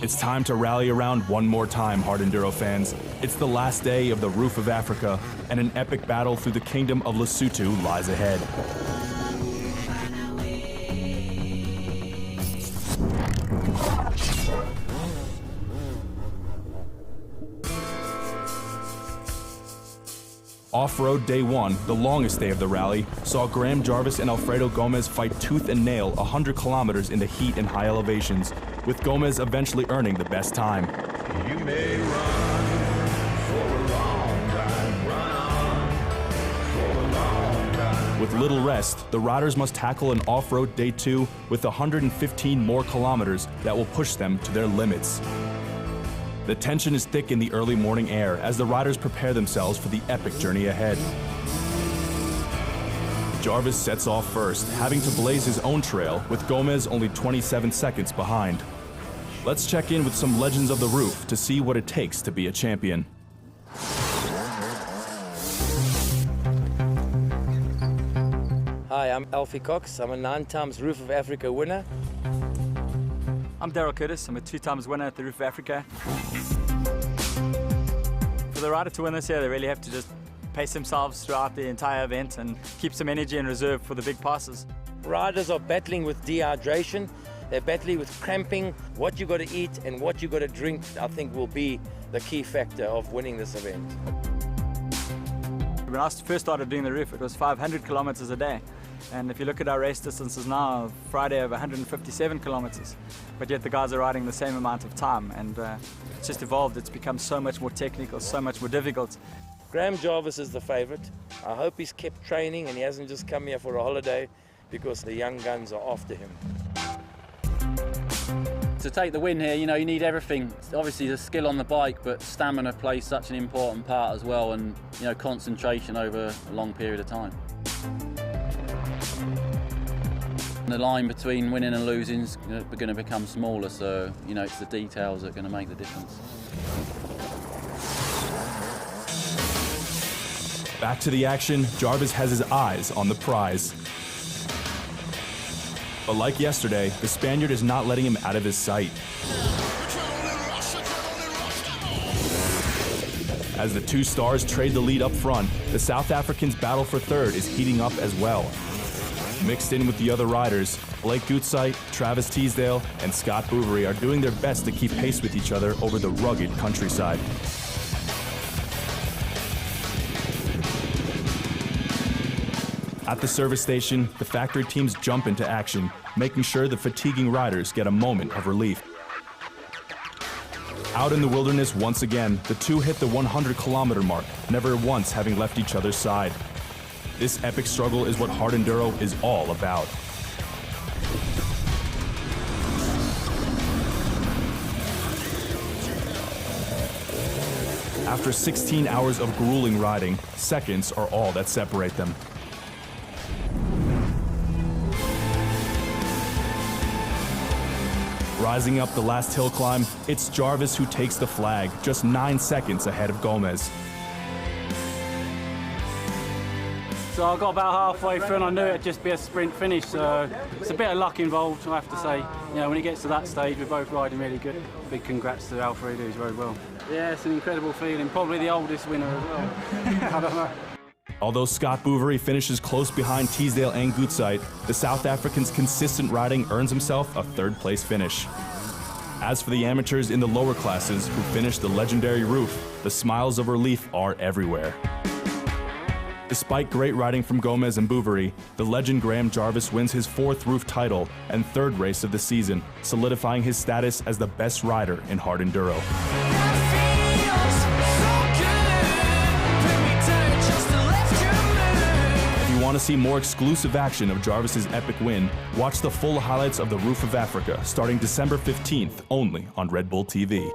It's time to rally around one more time, Hard Enduro fans. It's the last day of the Roof of Africa, and an epic battle through the kingdom of Lesotho lies ahead. Off-road day one, the longest day of the rally, saw Graham Jarvis and Alfredo Gómez fight tooth and nail 100 kilometers in the heat and high elevations, with Gómez eventually earning the best time. You may run for a long time, run on for a long time. With little rest, the riders must tackle an off-road day two with 115 more kilometers that will push them to their limits. The tension is thick in the early morning air as the riders prepare themselves for the epic journey ahead. Jarvis sets off first, having to blaze his own trail, with Gómez only 27 seconds behind. Let's check in with some legends of the roof to see what it takes to be a champion. Hi, I'm Alfie Cox. I'm a 9 times Roof of Africa winner. I'm Daryl Curtis. I'm a 2 times winner at the Roof of Africa. For the rider to win this year, they really have to just pace themselves throughout the entire event and keep some energy in reserve for the big passes. Riders are battling with dehydration. They're battling with cramping. What you got to eat and what you got to drink, I think, will be the key factor of winning this event. When I first started doing the roof, it was 500 kilometers a day. And if you look at our race distances now, Friday of 157 kilometers, but yet the guys are riding the same amount of time, and it's just evolved. It's become so much more technical, so much more difficult. Graham Jarvis is the favorite. I hope he's kept training and he hasn't just come here for a holiday, because the young guns are after him. To take the win here, you know, you need everything. Obviously the skill on the bike, but stamina plays such an important part as well, and, you know, concentration over a long period of time. The line between winning and losing is going to become smaller, so, you know, it's the details that are going to make the difference. Back to the action, Jarvis has his eyes on the prize. But like yesterday, the Spaniard is not letting him out of his sight. As the two stars trade the lead up front, the South Africans' battle for third is heating up as well. Mixed in with the other riders, Blake Gutzeit, Travis Teasdale, and Scott Bouverie are doing their best to keep pace with each other over the rugged countryside. At the service station, the factory teams jump into action, making sure the fatiguing riders get a moment of relief. Out in the wilderness once again, the two hit the 100-kilometer mark, never once having left each other's side. This epic struggle is what Hard Enduro is all about. After 16 hours of grueling riding, seconds are all that separate them. Rising up the last hill climb, it's Jarvis who takes the flag, just 9 seconds ahead of Gómez. So I got about halfway through and I knew it'd just be a sprint finish, so it's a bit of luck involved, I have to say. You know, when it gets to that stage, we're both riding really good. Big congrats to Alfredo, who's very well. Yeah, it's an incredible feeling, probably the oldest winner as well. I don't know. Although Scott Bouverie finishes close behind Teasdale and Gutzeit, the South African's consistent riding earns himself a third-place finish. As for the amateurs in the lower classes who finished the legendary roof, the smiles of relief are everywhere. Despite great riding from Gómez and Bouverie, the legend Graham Jarvis wins his 4th roof title and 3rd race of the season, solidifying his status as the best rider in Hard Enduro. If you want to see more exclusive action of Jarvis's epic win, watch the full highlights of the Roof of Africa starting December 15th only on Red Bull TV.